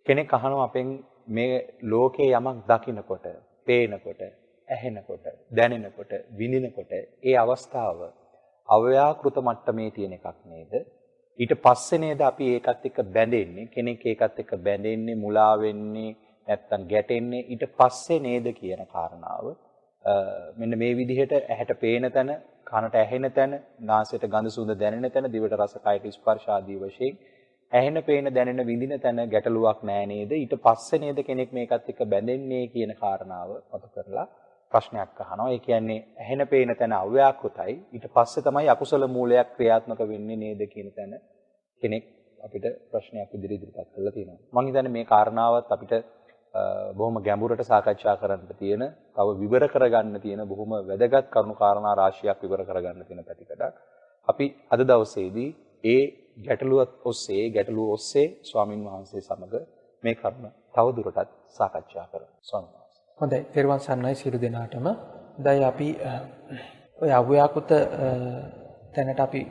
කෙනෙක් අහනවා අපෙන් මේ ලෝකේ යමක් දකිනකොට, පේනකොට, ඇහෙනකොට, දැනෙනකොට, විඳිනකොට ඒ අවස්ථාව අව්‍යාකෘත මට්ටමේ තියෙන එකක් නේද? ඊට පස්සේ නේද අපි ඒකත් එක්ක බැඳෙන්නේ, කෙනෙක් ඒකත් එක්ක බැඳෙන්නේ, මුලා වෙන්නේ, නැත්තම් ගැටෙන්නේ ඊට පස්සේ නේද කියන කාරණාව මෙන්න මේ විදිහට ඇහැට පේන තැන, කනට ඇහෙන තැන, නාසයට ගඳ සුවඳ දැනෙන තැන, දිවට රස, කයට ස්පර්ශ ආදී වශයෙන් ඇහෙන, පේන, දැනෙන, විඳින තැන ගැටලුවක් නෑ නේද? ඊට පස්සේ නේද කෙනෙක් මේකත් එක්ක බැඳෙන්නේ කියන කාරණාව මත කරලා ප්‍රශ්නයක් අහනවා. ඒ කියන්නේ ඇහෙන, පේන තැන අව්‍යාකෘතයි. ඊට පස්සේ තමයි අකුසල මූලයක් ක්‍රියාත්මක වෙන්නේ නේද කියන තැන කෙනෙක් අපිට ප්‍රශ්නයක් ඉදිරිපත් කරලා තියෙනවා. මම හිතන්නේ මේ කාරණාවත් අපිට බොහොම ගැඹුරට සාකච්ඡා කරන්න තියෙන, තව විවර කරගන්න තියෙන බොහොම වැදගත් කරුණු කාරණා රාශියක් විවර කරගන්න තියෙන පැතිකඩක්. අපි අද දවසේදී ඒ ගැටලුව ඔස්සේ ස්වාමින් වහන්සේ සමග මේ කරුණ තව දුරටත් සාකච්ඡා කරමු. ස්වාමීන් වහන්සේ. හොඳයි. පෙරවන් සන්නයි සියලු දෙනාටම. දැන් අපි ඔය අව්‍යාකෘත තැනට අපි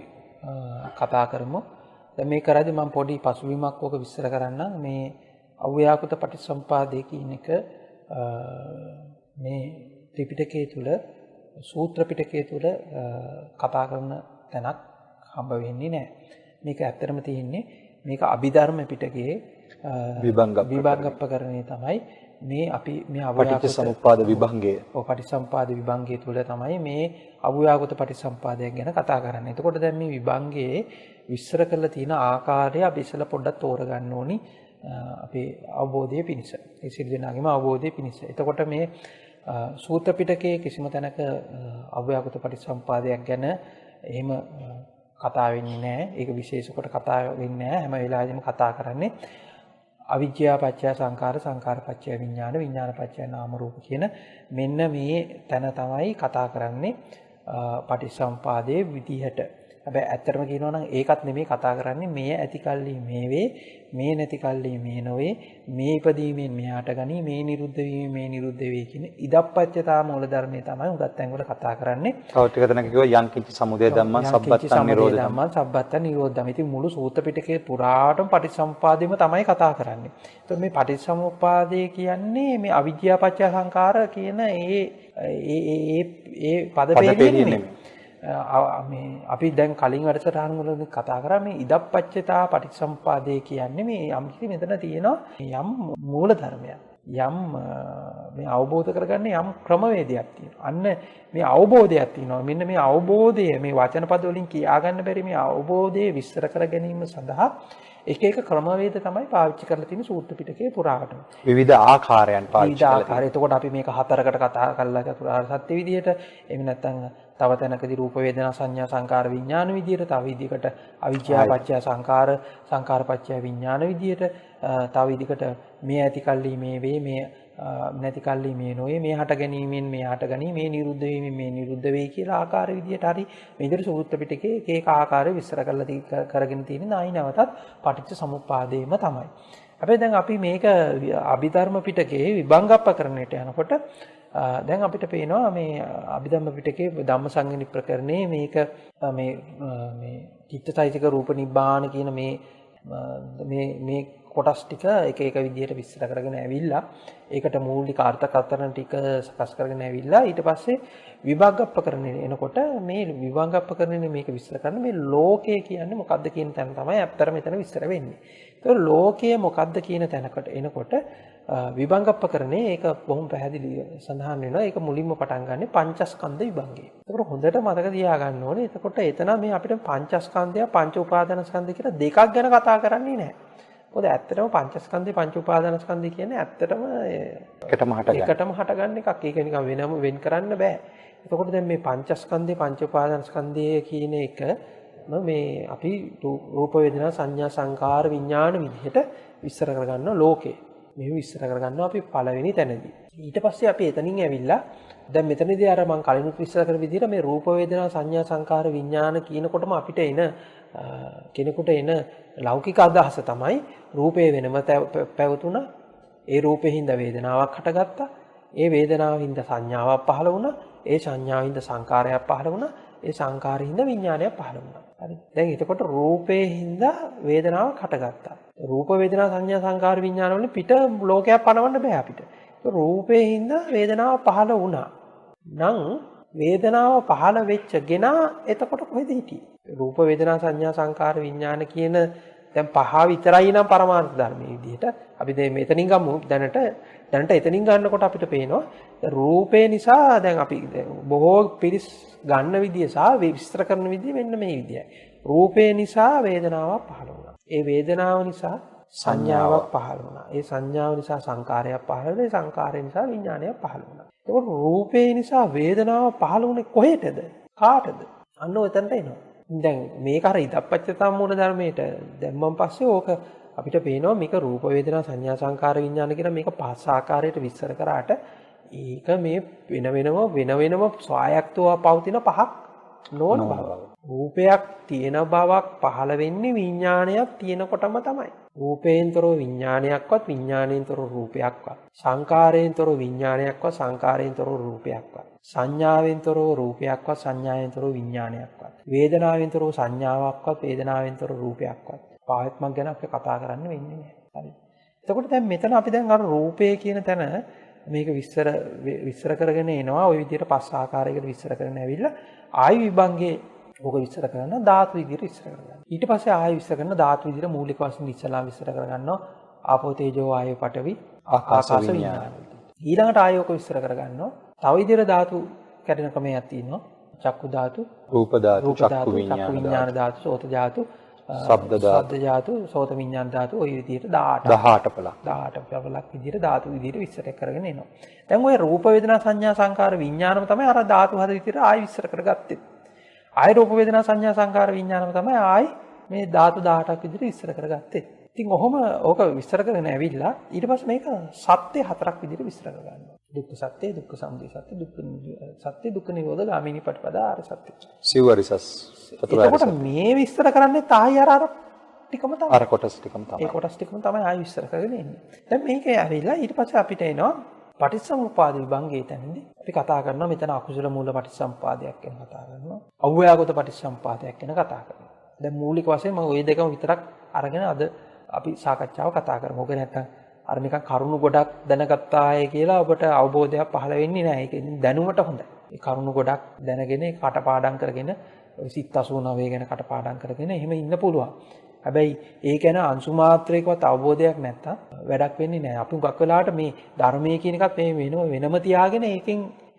කතා කරමු. දැන් මේ කරද්දී මම පොඩි පසුබිමක් ඔක විස්තර කරන්නම්. මේ අව්‍යාකෘත පටිච්චසමුපාදය කියන එක මේ ත්‍රිපිටකයේ තුල, සූත්‍ර පිටකයේ තුල කතා කරන තැනක් හම්බ වෙන්නේ නැහැ. මේක ඇත්තටම තියෙන්නේ මේක අභිධර්ම පිටකයේ විභංගප්පකරණේ තමයි මේ අපි මේ පටිච්චසමුප්පාද විභංගය. ඔව් පටිච්චසමුපාද විභංගය තුල තමයි මේ අව්‍යාකෘත පටිච්චසමුපාදයක් ගැන කතා කරන්නේ. එතකොට දැන් මේ විභංගයේ විස්තර කරලා තියෙන ආකාරය අපි ඉස්සෙල්ලා පොඩ්ඩක් තෝරගන්න ඕනි. අපේ අවබෝධය පිණිස, ඒ සිල් දෙනාගේම අවබෝධය පිණිස. එතකොට මේ සූත්‍ර පිටකයේ කිසිම තැනක අව්‍යාකෘත පටිච්චසමුපාදයක් ගැන එහෙම කතා වෙන්නේ නැහැ. ඒක විශේෂ කොට කතා වෙන්නේ නැහැ. හැම වෙලාවෙම කතා කරන්නේ අවිජ්ජා පත්‍ය සංඛාර, සංඛාර පත්‍ය විඥාන, විඥාන පත්‍ය නාම රූප කියන මෙන්න මේ තැන තමයි කතා කරන්නේ පටිච්චසමුපාදයේ විදිහට. හැබැයි ඇත්තටම කියනවා නම් ඒකත් නෙමෙයි කතා කරන්නේ. මේ ඇති කල්ලි මේ වේ, මේ නැති කල්ලි මේ නොවේ, මේ ඉපදීමෙන් මෙහාට ගනි, මේ නිරුද්ධ වීමෙන් මේ නිරුද්ධ වේ කියන ඉදප්පච්චතා මූල ධර්මයේ තමයි උගත් තැන්වල කතා කරන්නේ. තව ටික තැනක කිව්වා යං කිච්ච සමුදය ධම්මං සබ්බත්තං නිරෝධ ධම්මං සබ්බත්තං නිරෝධ ධම්ම. ඉතින් මුළු සූත්‍ර පිටකේ පුරාටම පටිච්චසමුපාදෙම තමයි කතා කරන්නේ. එතකොට මේ පටිච්චසමුපාදය කියන්නේ මේ අවිජ්ජා පත්‍ය සංඛාර කියන ඒ පද පෙළන්නේ. අපි දැන් කලින් වැඩසටහන් වලදී කතා කරා මේ ඉදප්පච්චතා පටිච්චසමුපාදය කියන්නේ මේ යම් කිසි මෙතන තියෙනවා යම් මූල ධර්මයක්. යම් මේ අවබෝධ කරගන්න යම් ක්‍රමවේදයක් තියෙනවා. අන්න මේ අවබෝධයක් තියෙනවා. මෙන්න මේ අවබෝධය මේ වචන පද වලින් කියා ගන්න බැරි මේ අවබෝධය විස්තර කර ගැනීම සඳහා එක එක ක්‍රමවේද තමයි පාවිච්චි කරලා තියෙන සූත්‍ර පිටකයේ පුරාටම. විවිධ ආකාරයන් පාවිච්චි කරලා තියෙනවා. එතකොට අපි මේක හතරකට කතා කරලා චතුරාර්ය සත්‍ය විදියට, එහෙම නැත්නම් තව තැනකදී රූප වේදනා සංඥා සංකාර විඥාන විදියට, තව විදිහකට අවිජ්ජා පත්‍ය සංකාර, සංකාර පත්‍ය විඥාන විදියට, තව විදිහකට මේ ඇති කල්ලි මේ වේ, මේ නැති කල්ලි මේ නොවේ, මේ හට ගැනීමෙන් මේ හට ගනී, මේ නිරුද්ධ වීමෙන් මේ නිරුද්ධ වෙයි කියලා ආකාර විදියට හරි මේ විදිහට සූත්‍ර පිටකේ එක එක ආකාරය විස්තර කරලා කරගෙන තියෙන නායි නැවතත් පටිච්ච සමුප්පාදේම තමයි. හැබැයි දැන් අපි මේක අභිධර්ම පිටකේ විභංගප්පකරණයට යනකොට දැන් අපිට පේනවා මේ අභිධර්ම පිටකේ ධම්මසංගණි ප්‍රකරණේ මේක මේ චිත්තචෛතසික රූප නිබ්බාන කියන මේ කොටස් ටික එක එක විදිහට විස්තර කරගෙන ඇවිල්ලා ඒකට මූලික අර්ථකථන ටික සකස් කරගෙන ඇවිල්ලා ඊට පස්සේ විභාගප්පකරණේ එනකොට මේ විභාගප්පකරණේ මේක විස්තර කරන මේ ලෝකය කියන්නේ මොකක්ද කියන තැන තමයි අත්තර මෙතන විස්තර වෙන්නේ. ඒක ලෝකය මොකක්ද කියන තැනකට එනකොට විභාගප්පකරණේ ඒක බොහොම පැහැදිලි සඳහන් වෙනවා. ඒක මුලින්ම පටන් ගන්නෙ පංචස්කන්ධ විභංගය. ඒකට හොඳට මතක තියාගන්න ඕනේ. එතකොට එතන මේ අපිට පංචස්කන්ධය, පංච උපාදානස්කන්ධය කියලා දෙකක් ගැන කතා කරන්නේ නැහැ. මොකද ඇත්තටම පංචස්කන්ධය, පංච උපාදානස්කන්ධය කියන්නේ ඇත්තටම එකටම හටගන්න එකක්. ඒක නිකන් වෙනම වෙන් කරන්න බෑ. එතකොට දැන් මේ පංචස්කන්ධය, පංච උපාදානස්කන්ධය කියන එක මේ අපි රූප වේදනා සංඥා සංකාර විඥාන විදිහට විස්තර කරගන්නවා ලෝකේ. මේ විස්තර කරගන්නවා අපි පළවෙනි තැනදී. ඊට පස්සේ අපි එතනින් ඇවිල්ලා දැන් මෙතනදී අර මම කලිනුත් විස්තර කරපු විදිහට මේ රූප වේදනා සංඥා සංකාර විඥාන කියනකොටම අපිට එන කෙනෙකුට එන ලෞකික අදහස තමයි රූපේ වෙනම පැවතුණා. ඒ රූපෙහිඳ වේදනාවක් හටගත්තා. ඒ වේදනාවෙහිඳ සංඥාවක් පහළ වුණා. ඒ සංඥාවෙහිඳ සංකාරයක් පහළ වුණා. ඒ සංකාරෙහිඳ විඥානයක් පහළ වුණා. හරි. දැන් එතකොට රූපෙහිඳ වේදනාවක් හටගත්තා. රූප වේදනා සංඥා සංකාර විඥාන වලින් පිට ලෝකයක් පනවන්න බෑ අපිට. රූපේ හින්දා වේදනාව පහළ වුණා. නම් වේදනාව පහළ වෙච්ච ගෙනා එතකොට කොහෙද හිටියේ? රූප වේදනා සංඥා සංකාර විඥාන කියන දැන් පහ විතරයි නම් පරමාර්ථ ධර්මයේ විදිහට අපි දැන් මෙතනින් ගමු දැනට එතනින් ගන්නකොට අපිට පේනවා රූපේ නිසා දැන් අපි බොහෝ පිරිස් ගන්න විදිය සහ විස්තර කරන විදිය මෙන්න මේ විදියයි. රූපේ නිසා වේදනාවක් පහළ වුණා. ඒ වේදනාව නිසා සංඥාවක් පහළ වුණා. ඒ සංඥාව නිසා සංකාරයක් පහළ වුණා. ඒ සංකාරය නිසා විඥානයක් පහළ වුණා. ඒකෝ රූපේ නිසා වේදනාව පහළ වුණේ කොහෙටද? කාටද? අන්න ඔතනට එනවා. දැන් මේක අර ඉදප්පච්චතා මූල ධර්මයට දැම්මන් පස්සේ ඕක අපිට පේනවා මේක රූප වේදනා සංඥා සංකාර විඥාන කියන මේක පහස් ආකාරයට විස්තර කරාට ඒක මේ වෙන වෙනම ස්වායක්තව පවතින පහක් නොවන බව. රූපයක් තියෙන බවක් පහළ වෙන්නේ විඥානයක් තියෙනකොටම තමයි. රූපේන්තරෝ විඥානයක්වත් විඥානේන්තරෝ රූපයක්වත් සංකාරේන්තරෝ විඥානයක්වත් සංකාරේන්තරෝ රූපයක්වත් සංඥාවෙන්තරෝ රූපයක්වත් සංඥාවෙන්තරෝ විඥානයක්වත් වේදනාවෙන්තරෝ සංඥාවක්වත් වේදනාවෙන්තරෝ රූපයක්වත් පාවත්මක් ගැන අපි කතා කරන්න වෙන්නේ නැහැ. හරි. එතකොට දැන් මෙතන අපි දැන් අර රූපය කියන තැන මේක විස්තර කරගෙන එනවා. ওই විදිහට පස් ආකාරයකට විස්තර කරගෙන ඇවිල්ලා ආයි විභංගේ ඕක විස්තර කරනවා ධාතු විදිහට විස්තර කරනවා. ඊට පස්සේ ආයි විස්තර කරන ධාතු විදිහට මූලික වශයෙන් ඉස්සලා විස්තර කරගන්නවා ආපෝ තේජෝ වායෝ පඨවි ආකාශ විඥාන. ඊළඟට ආයි ඕක විස්තර කරගන්නවා. තව විදිහට ධාතු කැඩෙන ක්‍රමයක් තියෙනවා. චක්කු ධාතු, රූප ධාතු, චක්කු විඥාන ධාතු, සෝත ධාතු, ශබ්ද ධාතු, සෝත විඥාන ධාතු ඔය විදිහට 18 පළක් විදිහට ධාතු විදිහට විස්තර කරගෙන එනවා. දැන් ඔය රූප වේදනා සංඥා සංකාර විඥානම තමයි අර ධාතු හද විදිහට ආයි විස්තර කරගත්තේ. ආයි රූප වේදනා සංඥා සංකාර විඥානම තමයි ආයි මේ ධාතු 18ක් විදිහට විස්තර කරගත්තේ. ඉතින් ඔහොම ඕක විස්තර කරගෙන ඇවිල්ලා ඊට පස්සේ මේක සත්‍ය හතරක් විදිහට විස්තර කරගන්නවා. දුක්ඛ සත්‍ය, දුක්ඛ සමුදය සත්‍ය, දුක්ඛ සත්‍ය, දුක්ඛ නිරෝධ ගාමිනී පටිපදා ආර්ය සත්‍ය. සිව්වරිසස්. එතකොට මේ විස්තර කරන්නේ තායි අර ටිකම තමයි. අර කොටස් ටිකම තමයි. ඒ කොටස් ටිකම තමයි ආයි විස්තර කරගෙන එන්නේ. දැන් මේක ඇවිල්ලා ඊට පස්සේ අපිට එනවා පටිච්චසමුප්පාද විභංගයේ තැනදී අපි කතා කරනවා මෙතන අකුසල මූල පටිච්චසමුපාදයක් ගැන කතා කරනවා. අව්‍යාගත පටිච්චසමුපාදයක් ගැන කතා කරනවා. දැන් මූලික වශයෙන් මම ওই දෙකම විතරක් අරගෙන අද අපි සාකච්ඡාව කතා කරමු. ඔක නැත්තම් අර නිකන් කරුණු ගොඩක් දැනගත්තාය කියලා ඔබට අවබෝධයක් පහළ වෙන්නේ නැහැ. ඒක දැනුමට හොඳයි. ඒ කරුණු ගොඩක් දැනගෙන කටපාඩම් කරගෙන සිත් 89 ගැන කටපාඩම් කරගෙන එහෙම ඉන්න පුළුවන්. හැබැයි ඒ ගැන අංශු මාත්‍රයකවත් අවබෝධයක් නැත්තම් වැඩක් වෙන්නේ නැහැ. අපි හුඟක් වෙලාවට මේ ධර්මයේ කියන එකත් මේ වෙනම තියාගෙන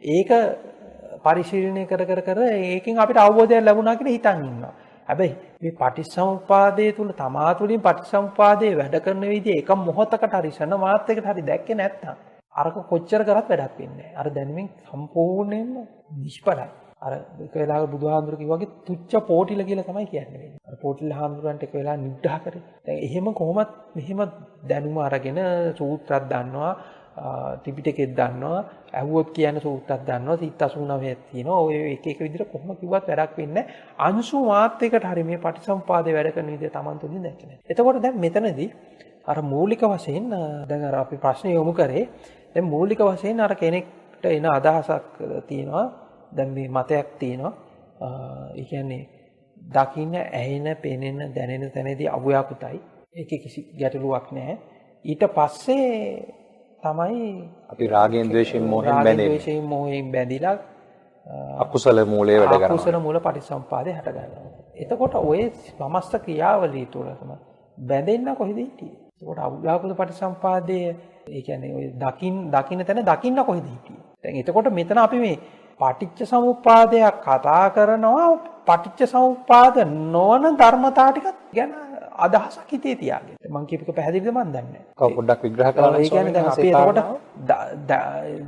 ඒක පරිශීලනය කර ඒකෙන් අපිට අවබෝධයක් ලැබුණා කියලා හිතන් ඉන්නවා. හැබැයි මේ පටිච්චසමුපාදයේ තුල තමා තුළින් පටිච්චසමුපාදයේ වැඩ කරන විදිහ එක මොහොතකට හරි ශන මාත්‍රයකට හරි දැක්කේ නැත්තම් අරක කොච්චර කරත් වැඩක් වෙන්නේ නැහැ. අර දැනුමින් සම්පූර්ණයෙන්ම නිෂ්ඵලයි. අර එක වෙලාවක බුදුහාමුදුරු කිව්වා වගේ තුච්ච පෝටිල කියලා තමයි කියන්නේ. අර පෝටිල හාමුදුරන්ට එක වෙලාව නිග්‍රහ කරේ. දැන් එහෙම කොහොමත් මෙහෙම දැනුම අරගෙන සූත්‍රයක් දන්නවා, ත්‍රිපිටකෙත් දන්නවා, ඇහුවොත් කියන සූත්‍රයක් දන්නවා, සිත් 89ක් තියෙනවා. ඔය එක විදිහට කොහොම කිව්වත් වැඩක් වෙන්නේ නැහැ. අංශු මාත්‍රයකට හරි මේ පටිසම්පාදේ වැඩ කරන විදිහ Taman තුලින් දැක්කේ නැහැ. එතකොට දැන් මෙතනදී අර මූලික වශයෙන් දැන් අර අපි ප්‍රශ්න යොමු කරේ. දැන් මූලික වශයෙන් අර කෙනෙක්ට එන අදහසක් තියෙනවා. දැන් මේ මතයක් තියෙනවා. ඒ කියන්නේ දකින්න, ඇහෙන, පෙනෙන, දැනෙන තැනදී අව්‍යාකෘතයි. ඒකේ කිසි ගැටලුවක් නැහැ. ඊට පස්සේ තමයි අපි රාගයෙන් ද්වේෂයෙන් මොහෙන් බැඳිලා අකුසල මූලයේ වැඩ කරනවා. අකුසල මූල පටිච්චසමුපාදේ හට ගන්නවා. එතකොට ඔය සමස්ත ක්‍රියාවලිය තුළම බැඳෙන්න කොහෙද හිටියේ? එතකොට අව්‍යාකෘත පටිච්චසමුපාදයේ ඒ කියන්නේ ඔය දකින්න තැන දකින්න කොහෙද හිටියේ? දැන් එතකොට මෙතන අපි මේ පටිච්චසමුපාදයක් කතා කරනවා පටිච්චසමුපාද නොවන ධර්මතා ටික ගැන අදහසක් හිතේ තියාගෙන. මම කියපේක පැහැදිලිද මන් දන්නේ නැහැ. කව පොඩ්ඩක් විග්‍රහ කරන්න. ඒ කියන්නේ දැන් අපි එතකොට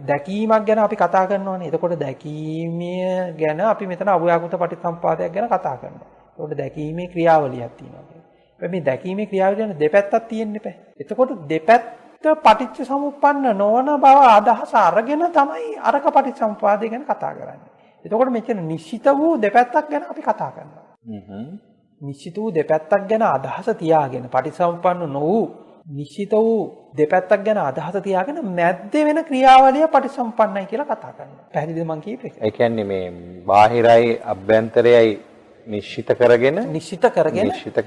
දැකීමක් ගැන අපි කතා කරනවානේ. එතකොට දැකීමේ ගැන අපි මෙතන අව්‍යාකෘත පටිච්චසමුපාදයක් ගැන කතා කරනවා. එතකොට දැකීමේ ක්‍රියාවලියක් තියෙනවා. මේ දැකීමේ ක්‍රියාවලිය ගැන දෙපැත්තක් තියෙන්න එපා. එතකොට දෙපැත්ත පටිච්චසමුප්පන්න නොවන බව අදහස අරගෙන තමයි අරක පටිච්චසමුපාදය ගැන කතා කරන්නේ. එතකොට මෙතන නිශ්චිත වූ දෙපැත්තක් ගැන අපි කතා කරනවා. නිශ්චිත වූ දෙපැත්තක් ගැන අදහස තියාගෙන පටිච්චසමුප්පන්න නොවූ නිශ්චිත වූ දෙපැත්තක් ගැන අදහස තියාගෙන මැද්දේ වෙන ක්‍රියාවලිය පටිච්චසමුප්පන්නයි කියලා කතා කරනවා. පැහැදිලිද මං කියපේ? ඒ කියන්නේ මේ බාහිරයි අභ්‍යන්තරයයි නිශ්චිත කරගෙන නිශ්චිත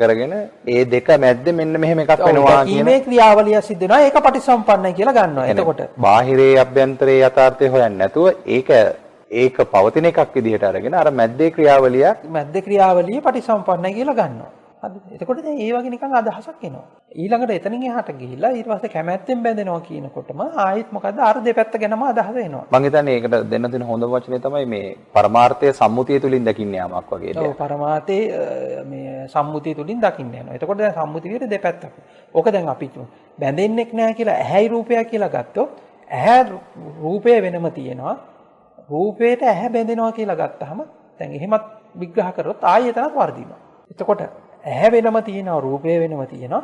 කරගෙන ඒ දෙක මැද්දේ මෙන්න මෙහෙම එකක් වෙනවා කියන දැකීමේ ක්‍රියාවලිය සිද්ධ වෙනවා. ඒක පටිසම්පන්නයි කියලා ගන්නවා. එතකොට බාහිරයේ අභ්‍යන්තරයේ යථාර්ථය හොයන්නේ නැතුව ඒක පවතින එකක් විදිහට අරගෙන අර මැද්දේ ක්‍රියාවලිය පටිසම්පන්නයි කියලා ගන්නවා. හරිද? එතකොට දැන් ඒ වගේ නිකන් අදහසක් එනවා. ඊළඟට එතනින් එහාට ගිහිල්ලා ඊට පස්සේ කැමැත්තෙන් බැඳෙනවා කියනකොටම ආයෙත් මොකද්ද අර දෙපැත්ත ගැනම අදහස එනවා. මම හිතන්නේ ඒකට දෙන්න තියෙන හොඳම වචනේ තමයි මේ පරමාර්ථය සම්මුතිය තුලින් දකින්න යාමක් වගේ දෙයක්. ඔව් පරමාර්ථයේ මේ සම්මුතිය තුලින් දකින්න යනවා. එතකොට දැන් සම්මුති විදිහට දෙපැත්තක්. ඕක දැන් අපි බැඳෙන්නෙක් නැහැ කියලා ඇහැයි රූපයයි කියලා ගත්තොත් ඇහැ රූපය වෙනම තියෙනවා. රූපේට ඇහැ බැඳෙනවා කියලා ගත්තාම දැන් එහෙමත් විග්‍රහ කරොත් ආයෙ එතනත් වර්ධිනවා. එතකොට ඇහැ වෙනම තියෙනවා රූපය වෙනම තියෙනවා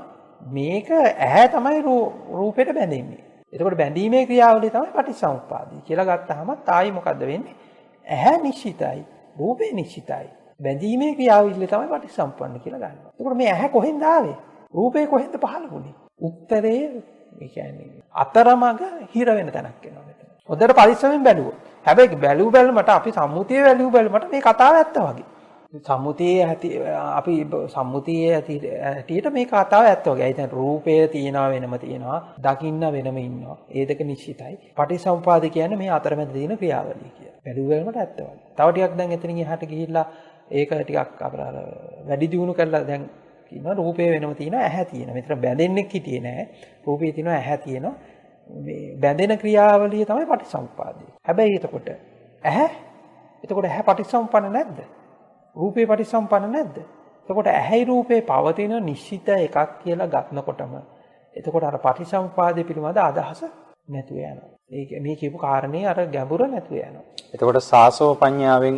මේක ඇහැ තමයි රූපයට බැඳෙන්නේ. එතකොට බැඳීමේ ක්‍රියාවලිය තමයි පටිච්චසමුප්පාදය කියලා ගත්තාම ආයි මොකද්ද වෙන්නේ? ඇහැ නිශ්චිතයි රූපේ නිශ්චිතයි. බැඳීමේ ක්‍රියාවලිය තමයි පටිච්චසමුප්පන්න කියලා ගන්නවා. එතකොට මේ ඇහැ කොහෙන්ද ආවේ? රූපේ කොහෙන්ද පහළ වුනේ? උත්තරේ ඒ කියන්නේ අතරමඟ හිර වෙන තැනක් වෙනවා මෙතන. හොඳට පරිස්සමෙන් බැලුවොත්. හැබැයි බැලුමට අපි සම්මුතියේ බැලුමට මේ කතාව ඇත්ත වගේ. අපි සම්මුතියේ ඇටියට මේ කතාව ඇත්ත වගේ. ඒ කියන්නේ රූපය තියෙනවා වෙනම තියෙනවා, දකින්න වෙනම ඉන්නවා. ඒ දෙක නිශ්චිතයි. පටිසම්පාද කියන්නේ මේ අතරමැද තියෙන ක්‍රියාවලිය කියලා. බැලුවලට ඇත්ත වගේ. තව ටිකක් දැන් එතනින් එහාට ගිහිල්ලා ඒක ටිකක් අපර වැඩි දියුණු කරලා දැන් කියනවා රූපය වෙනම තියෙනවා, ඇහැ තියෙනවා. මෙතන බැඳෙන්නෙක් හිටියේ නෑ. රූපය තියෙනවා, ඇහැ තියෙනවා. මේ බැඳෙන ක්‍රියාවලිය තමයි පටිසම්පාදය. හැබැයි එතකොට ඇහැ පටිසම්පන්න නැද්ද? රූපේ පටිසම්පන්න නැද්ද? එතකොට ඇහැයි රූපේ පවතින නිශ්චිත එකක් කියලා ගන්නකොටම එතකොට අර පටිසම්පාදයේ පිළිබඳ අදහස නැතුව යනවා. මේ කියපු කාරණේ අර ගැඹුර නැතුව යනවා. එතකොට සාසව පඤ්ඤාවෙන්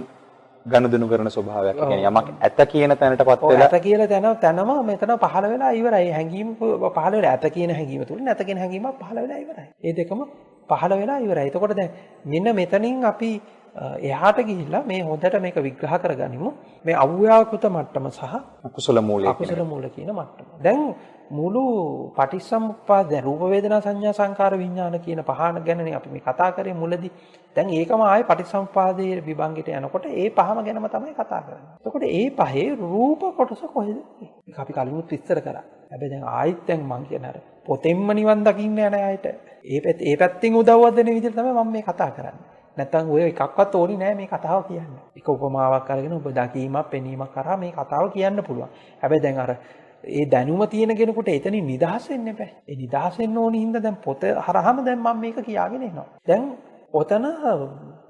ගනුදෙනු කරන ස්වභාවයක්. ඒ කියන්නේ යමක් ඇත කියන තැනටපත් වෙලා ඇත කියලා තැනම මෙතන පහළ වෙලා ඉවරයි. හැඟීම පහළ වෙලා ඇත කියන හැඟීම තුල නැත කියන හැඟීමක් පහළ වෙලා ඉවරයි. ඒ දෙකම පහළ වෙලා ඉවරයි. එතකොට දැන් මෙන්න මෙතනින් අපි එහාට ගිහිල්ලා මේ හොඳට මේක විග්‍රහ කරගනිමු. මේ අව්‍යාකෘත මට්ටම සහ අකුසල මූල කියන මට්ටම. දැන් මුළු පටිච්චසමුප්පාද රූප වේදනා සංඥා සංකාර විඥාන කියන පහන ගැනනේ අපි මේ කතා කරේ මුලදී. දැන් ඒකම ආයේ පටිච්චසමුපාදයේ විභංගයට යනකොට ඒ පහම ගැනම තමයි කතා කරන්නේ. එතකොට ඒ පහේ රූප කොටස කොහෙද? ඒක අපි කලිමුත් විස්තර කරා. හැබැයි දැන් ආයෙත් දැන් මං කියන අර පොතෙන්ම නිවන් දකින්න යන අයට ඒ පැත්තෙන් උදව්වක් දෙන විදිහට තමයි මම මේ කතා කරන්නේ. නැත්තම් ඔය එකක්වත් ඕනි නෑ මේ කතාව කියන්න. එක උපමාවක් අරගෙන ඔබ දකීමක් පෙනීමක් කරා මේ කතාව කියන්න පුළුවන්. හැබැයි දැන් අර ඒ දැනුම තියෙන කෙනෙකුට එතනින් නිදහස් වෙන්න එපා. ඒ නිදහස් වෙන්න ඕනි හින්දා දැන් පොත හරහාම දැන් මම මේක කියාගෙන එනවා. දැන් ඔතන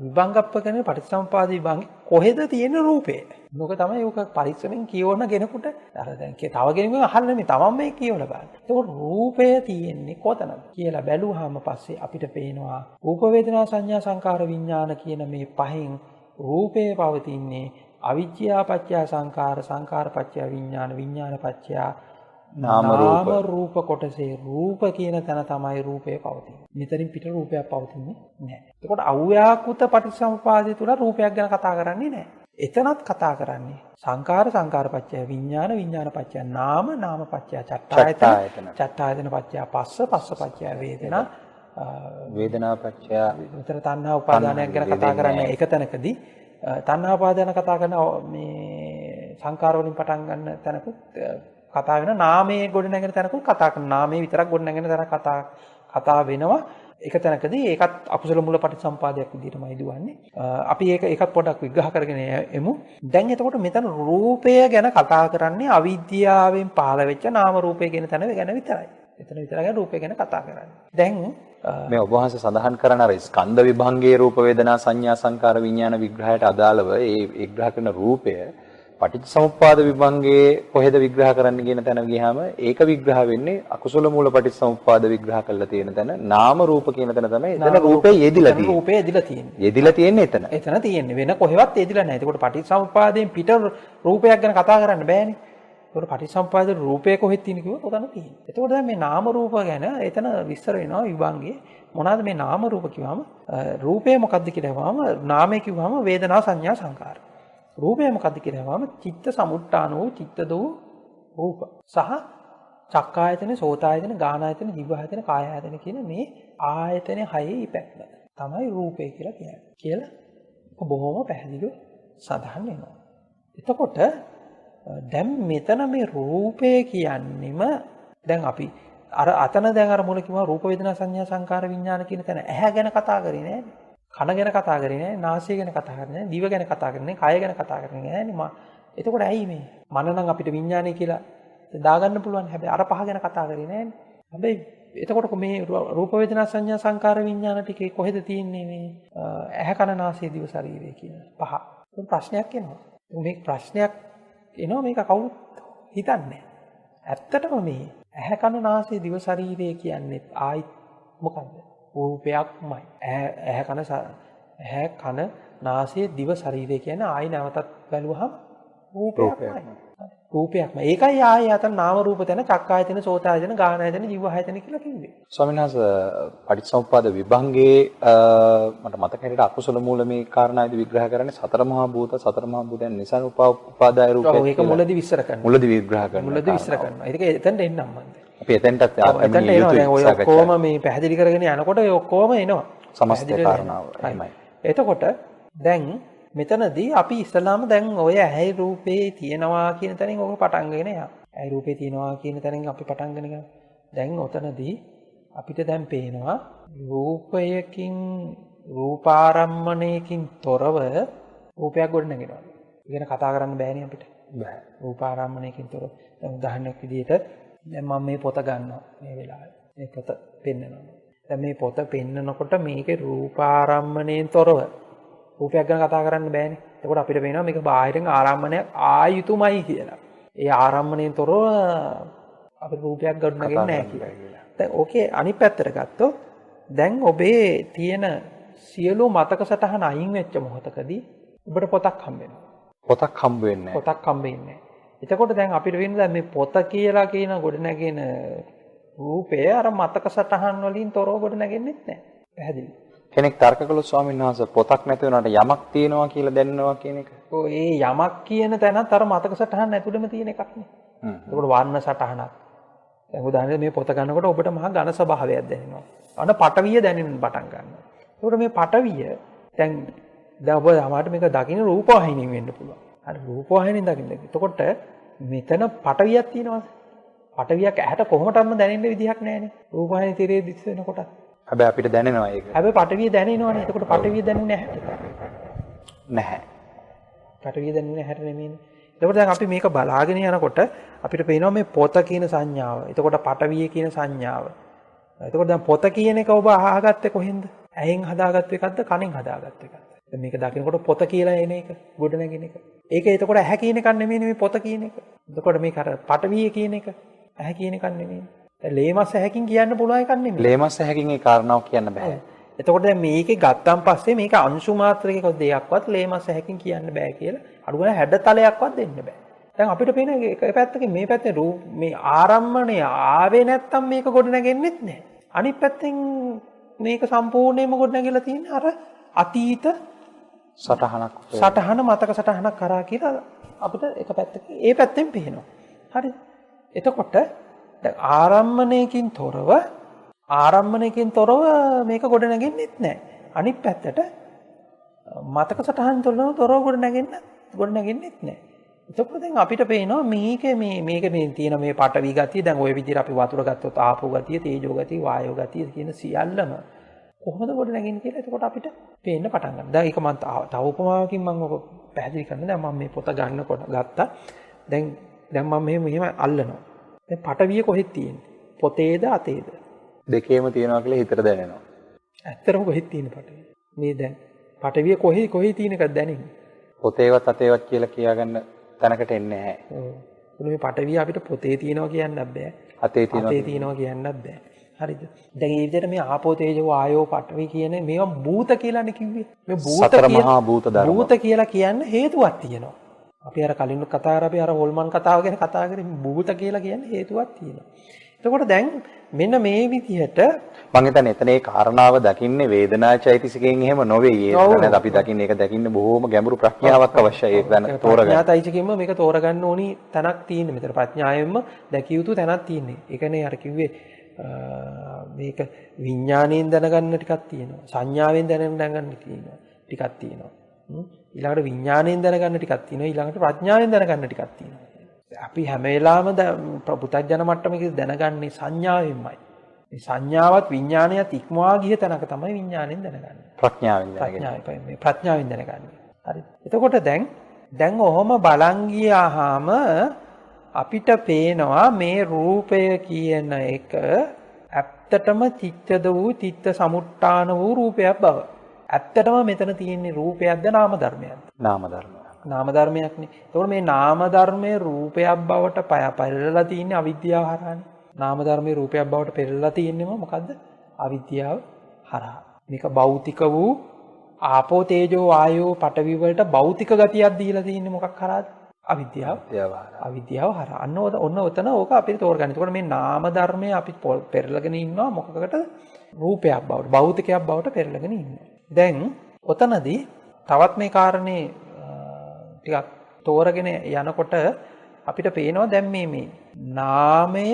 විභංගප්ප කරන පටිච්චසමුපාද විභංගේ කොහෙද තියෙන රූපේ? මොක තමයි ඔක පරිස්සමෙන් කියවන කෙනෙකුට අර දැන් තව කෙනෙකුගෙන් අහන්න නෙමෙයි තමන් මේ කියවලා බලන්න. ඒකෝ රූපය තියෙන්නේ කොතනද කියලා බැලුවාම පස්සේ අපිට පේනවා රූප වේදනා සංඥා සංකාර විඥාන කියන මේ පහෙන් රූපේ පවතින්නේ අවිජ්ජා පත්‍ය සංකාර සංකාර පත්‍ය විඥාන විඥාන පත්‍ය නාම රූප කොටසේ රූප කියන තැන තමයි රූපය පවතින්නේ. මෙතනින් පිට රූපයක් පවතින්නේ නැහැ. එතකොට අව්‍යාකෘත පටිච්චසමුපාදය තුල රූපයක් ගැන කතා කරන්නේ නැහැ. එතනත් කතා කරන්නේ සංකාර පත්‍ය විඥාන විඥාන පත්‍ය නාම නාම පත්‍ය චත්තායතන පත්‍ය පස්ස පත්‍ය වේදනා වේදනා පත්‍ය විතර තණ්හා උපාදානයක් ගැන කතා කරන්නේ එක තැනකදී තණ්හා උපාදාන කතා කරන මේ සංකාර වලින් පටන් ගන්න තැනකුත් කතා වෙන නාමයේ ගොඩ නැගෙන තැනකුත් කතා කරන නාමයේ විතරක් ගොඩ නැගෙන තැන කතා වෙනවා එක තැනකදී ඒකත් අකුසල මූල පටිච්චසම්පාදයක් විදිහටමයි දුවන්නේ. අපි ඒකත් පොඩ්ඩක් විග්‍රහ කරගෙන එමු. දැන් එතකොට මෙතන රූපය ගැන කතා කරන්නේ අවිද්‍යාවෙන් පහළ වෙච්ච නාම රූපය කියන තැන ගැන විතරයි. එතන විතරයි රූපය ගැන කතා කරන්නේ. දැන් මේ ඔබ වහන්සේ සඳහන් කරන අර ස්කන්ධ විභංගයේ රූප වේදනා සංඥා සංකාර විඥාන විග්‍රහයට අදාළව ඒ විග්‍රහ කරන රූපය පටිච්චසමුප්පාද විභංගයේ කොහෙද විග්‍රහ කරන්න කියන තැන ගියාම ඒක විග්‍රහ වෙන්නේ අකුසල මූල පටිච්චසමුප්පාද විග්‍රහ කරලා තියෙන තැන නාම රූප කියන තැන තමයි එතන රූපේ යෙදිලා තියෙන්නේ. රූපේ යෙදිලා තියෙන්නේ. යෙදිලා තියෙන්නේ එතන. එතන තියෙන්නේ වෙන කොහෙවත් යෙදිලා නැහැ. ඒකට පටිච්චසමුප්පාදයෙන් පිට රූපයක් ගැන කතා කරන්න බෑනේ. ඒකට පටිච්චසමුප්පාද රූපය කොහෙද තියෙන්නේ කිව්වොත් ඔතන තියෙන්නේ. එතකොට දැන් මේ නාම රූප ගැන එතන විස්තර වෙනවා විභංගයේ. මොනවාද මේ නාම රූප කිව්වම රූපය මොකක්ද කියලා අහුවම නාමය කිව්වම වේදනා සංඥා සංකාර. රූපය මොකක්ද කියලා අහුවම චිත්ත සමුට්ඨාන වූ චිත්තද වූ රූප සහ චක්කායතන සෝතායතන ගානායතන දිවආයතන කායායතන කියන මේ ආයතන හයේ ඉපැත්ම තමයි රූපය කියලා කියන්නේ. කියලා බොහොම පැහැදිලිව සඳහන් වෙනවා. එතකොට දැන් මෙතන මේ රූපය කියන්නේම දැන් අපි අර අතන දැන් අර මුල කිව්වා රූප වේදනා සංඥා සංකාර විඥාන කියන තැන ඇහැ ගැන කතා කරේ නෑනේ. කන ගැන කතා කරේ නෑ, නාසය ගැන කතා කරේ නෑ, දිව ගැන කතා කරේ නෑ, කය ගැන කතා කරේ නෑනේ. එතකොට ඇයි මේ මන නම් අපිට විඥානය කියලා දාගන්න පුළුවන්. හැබැයි අර පහ ගැන කතා කරේ නෑනේ. හැබැයි එතකොට මේ රූප වේදනා සංඥා සංකාර විඥාන ටිකේ කොහෙද තියෙන්නේ මේ ඇහැ කන නාසය දිව ශරීරය කියන පහ. ප්‍රශ්නයක් එනවා. මේ ප්‍රශ්නයක් එනවා මේක කවුරුත් හිතන්නේ. ඇත්තටම මේ ඇහැ කන නාසය දිව ශරීරය කියන්නේ ආයි මොකද්ද? රූපයක්මයි. ඇහැ කන නාසය දිව ශරීරය කියන්නේ ආයි නැවතත් බැලුවහම රූපයක්මයි. රූපයක්ම. ඒකයි ආයේ අතන නාම රූප තැන චක්කායතන සෝතායතන ගාහනායතන ජීවහායතන කියලා කිව්වේ. ස්වාමීන් වහන්සේ පටිච්චසමුප්පාද විභංගයේ මට මතක හැටියට අකුසල මූල මේ කාරණාවේදී විග්‍රහ කරන්නේ සතර මහා භූත සතර මහා භූතයන් නිසා උපාදාය රූපය. ඔව් ඒක මුලදී විස්තර කරනවා. මුලදී විග්‍රහ කරනවා. මුලදී විස්තර කරනවා. ඒක එතනට එන්නම් මන්ද. අපි එතනටත් එතනට එනවා. දැන් ඔය ඔක්කොම මේ පැහැදිලි කරගෙන යනකොට ඔය ඔක්කොම එනවා. සමස්ත කාරණාව. එහෙමයි. එතකොට දැන් මෙතනදී අපි ඉස්සලාම දැන් ඔය ඇහැ රූපේ තියෙනවා කියන තැනින් ඔක පටන් ගන්න යනවා. ඇහැ රූපේ තියෙනවා කියන තැනින් අපි පටන් ගන්න. දැන් ඔතනදී අපිට දැන් පේනවා රූපයකින් රූපාරම්මණයකින් තොරව රූපයක් ගොඩ නැගෙනවා. ඉගෙන කතා කරන්න බෑනේ අපිට. බෑ. රූපාරම්මණයකින් තොරව. දැන් උදාහරණයක් විදිහට දැන් මම මේ පොත ගන්නවා මේ වෙලාවේ. මේ පොත පෙන්නනවා. දැන් මේ පොත පෙන්නනකොට මේකේ රූපාරම්මණයෙන් තොරව රූපයක් ගැන කතා කරන්න බෑනේ. එතකොට අපිට පේනවා මේක බාහිරින් ආරම්මණයක් ආයුතුමයි කියලා. ඒ ආරම්මණයෙන් තොරව අපිට රූපයක් ගොඩනගන්නේ නැහැ කියලා. දැන් ඕකේ අනිත් පැත්තට ගත්තොත් දැන් ඔබේ තියෙන සියලු මතක සටහන අයින් වෙච්ච මොහොතකදී ඔබට පොතක් හම්බ වෙනවා. පොතක් හම්බ වෙන්නේ නැහැ. පොතක් හම්බ වෙන්නේ නැහැ. එතකොට දැන් අපිට වෙන්නේ දැන් මේ පොත කියලා කියන ගොඩනැගෙන රූපය අර මතක සටහන් වලින් තොරව ගොඩනැගෙන්නේ නැහැ. පැහැදිලි. කෙනෙක් තර්ක කළොත් ස්වාමීන් වහන්සේ පොතක් නැති වුණාට යමක් තියෙනවා කියලා දැනනවා කියන එක. ඔය ඒ යමක් කියන තැනත් අර මතක සටහන් ඇතුළෙම තියෙන එකක් නේ. ඒකට වර්ණ සටහනක්. දැන් උදාහරණයක් මේ පොත ගන්නකොට ඔබට මහා ඝන ස්වභාවයක් දැනෙනවා. අන්න පටවිය දැනෙන්න පටන් ගන්නවා. ඒකට මේ පටවිය දැන් ඔබ අමාට මේක දකින්න රූපවාහිනියෙන් වෙන්න පුළුවන්. හරි රූපවාහිනියෙන් දකින්න. එතකොට මෙතන පටවියක් තියෙනවා. පටවියක් ඇහැට කොහොමදම දැනෙන්න විදිහක් නැහැනේ. රූපවාහිනිය තිරේ දිස් වෙනකොට. හැබැයි අපිට දැනෙනවා ඒක. හැබැයි පටවිය දැනෙනවනේ. එතකොට පටවිය දැනෙන්නේ නැහැ. පටවිය දැනෙන්නේ නැහැ නෙමෙයිනේ. එතකොට දැන් අපි මේක බලාගෙන යනකොට අපිට පේනවා මේ පොත කියන සංඥාව. එතකොට පටවිය කියන සංඥාව. එතකොට දැන් පොත කියන එක ඔබ අහගත්තේ කොහෙන්ද? ඇහෙන් හදාගත්ත එකක්ද කනෙන් හදාගත්ත එකක්ද? දැන් මේක දකිනකොට පොත කියලා එන එක ගොඩ නැගෙන එක. ඒක එතකොට ඇහැ කියන එකක් නෙමෙයි මේ පොත කියන එක. එතකොට මේක අර පටවිය කියන එක ඇහැ කියන එකක් නෙමෙයි. ලේමස් ඇහැකින් කියන්න පුළුවන් එකක් නෙමෙයි. ලේමස් ඇහැකින් ඒ කාරණාව කියන්න බෑ. එතකොට දැන් මේකේ ගත්තාන් පස්සේ මේක අංශු මාත්‍රයක දෙයක්වත් ලේමස් ඇහැකින් කියන්න බෑ කියලා අඩු ගන්න හැඩතලයක්වත් දෙන්න බෑ. දැන් අපිට පේන එක පැත්තකින් මේ පැත්තේ මේ ආරම්මණය ආවේ නැත්තම් මේක ගොඩ නැගෙන්නෙත් නෑ. අනිත් පැත්තෙන් මේක සම්පූර්ණයෙන්ම ගොඩ නැගිලා තියෙන්නේ අර අතීත සටහන මතක සටහනක් කරා කියලා අපිට එක පැත්තකින් ඒ පැත්තෙන් පේනවා. හරිද? එතකොට දැන් ආරම්මණයකින් තොරව මේක ගොඩ නැගෙන්නෙත් නැහැ. අනිත් පැත්තට මතක සටහන් තොරව ගොඩ නැගෙන්නෙත් නැහැ. එතකොට දැන් අපිට පේනවා මේක මේ තියෙන මේ පටවි ගතිය දැන් ওই විදිහට අපි වතුර ගත්තොත් ආපෝ ගතිය, තේජෝ ගතිය, වායෝ ගතිය කියන සියල්ලම කොහොමද ගොඩ නැගෙන්නේ කියලා එතකොට අපිට පේන්න පටන් ගන්නවා. දැන් ඒක මම තව උපමාවකින් මම ඔක පැහැදිලි කරනවා. දැන් මම මේ පොත ගත්තා. දැන් මම මෙහෙම අල්ලනවා. දැන් පටවිය කොහෙද තියෙන්නේ? පොතේද අතේද? දෙකේම තියෙනවා කියලා හිතට දැනෙනවා. ඇත්තටම කොහෙද තියෙන පටවිය? මේ දැන් පටවිය කොහේ තියෙන එකද දැනෙන්නේ? පොතේවත් අතේවත් කියලා කියාගන්න තැනකට එන්නේ නැහැ. ඔව්. මේ පටවිය අපිට පොතේ තියෙනවා කියන්නත් බෑ. අතේ තියෙනවා කියන්නත් බෑ. හරිද? දැන් මේ විදිහට මේ ආපෝ තේජෝ ආයෝ පටවි කියන මේවා භූත කියලානේ කිව්වේ. මේ භූත කියලා කියන්න හේතුවක් තියෙනවා. අපි අර කලින් කතා කරා අපි අර හොල්මන් කතාව ගැන කතා කරේ භූත කියලා කියන්නේ හේතුවක් තියෙනවා. එතකොට දැන් මෙන්න මේ විදිහට මම හිතන්නේ එතන ඒ කාරණාව දකින්නේ වේදනා චෛතසිකයෙන් එහෙම නොවේ. ඒක අපි දකින්නේ ඒක දකින්න බොහොම ගැඹුරු ප්‍රඥාවක් අවශ්‍යයි. ඒක දැන තෝරගන්න. ප්‍රඥාතයිචකින්ම මේක තෝරගන්න ඕනි තැනක් තියෙන්නේ. මෙතන ප්‍රඥාවෙන්ම දැකිය යුතු තැනක් තියෙන්නේ. ඒකනේ අර කිව්වේ මේක විඥාණයෙන් දැනගන්න ටිකක් තියෙනවා. සංඥාවෙන් දැනගන්න තියෙනවා. ටිකක් තියෙනවා. ඊළඟට විඥාණයෙන් දැනගන්න ටිකක් තියෙනවා. ඊළඟට ප්‍රඥාවෙන් දැනගන්න ටිකක් තියෙනවා. අපි හැම වෙලාවෙම පුතග්ජන මට්ටමකදී දැනගන්නේ සංඥාවෙන්මයි. මේ සංඥාවත් විඥානයත් ඉක්මවා ගිය තැනක තමයි විඥාණයෙන් දැනගන්නේ. ප්‍රඥාවෙන් දැනගන්නේ. ප්‍රඥාවෙන් දැනගන්නේ. හරි. එතකොට දැන් ඔහොම බලන් ගියාම අපිට පේනවා මේ රූපය කියන එක ඇත්තටම චිත්තද වූ චිත්ත සමුට්ඨාන වූ රූපයක් බව. ඇත්තටම මෙතන තියෙන්නේ රූපයක්ද නාම ධර්මයක්ද? නාම ධර්මයක්. නාම ධර්මයක්නේ. එතකොට මේ නාම ධර්මයේ රූපයක් බවට පෙරලලා තියෙන්නේ අවිද්‍යාව හරහානේ. නාම ධර්මයේ රූපයක් බවට පෙරලලා තියෙන්නේම මොකද්ද? අවිද්‍යාව හරහා. මේක භෞතික වූ ආපෝ තේජෝ වායෝ පඨවි වලට භෞතික ගතියක් දීලා තියෙන්නේ මොකක් හරහාද? අවිද්‍යාව හරහා. ඔන්න ඔතන ඕක අපිට තෝරගන්න. එතකොට මේ නාම ධර්මයේ අපි පෙරලගෙන ඉන්නවා මොකකට? රූපයක් බවට, භෞතිකයක් බවට පෙරලගෙන ඉන්නවා. දැන් ඔතනදී තවත් මේ කාරණේ ටිකක් තෝරගෙන යනකොට අපිට පේනවා දැන් මේ නාමය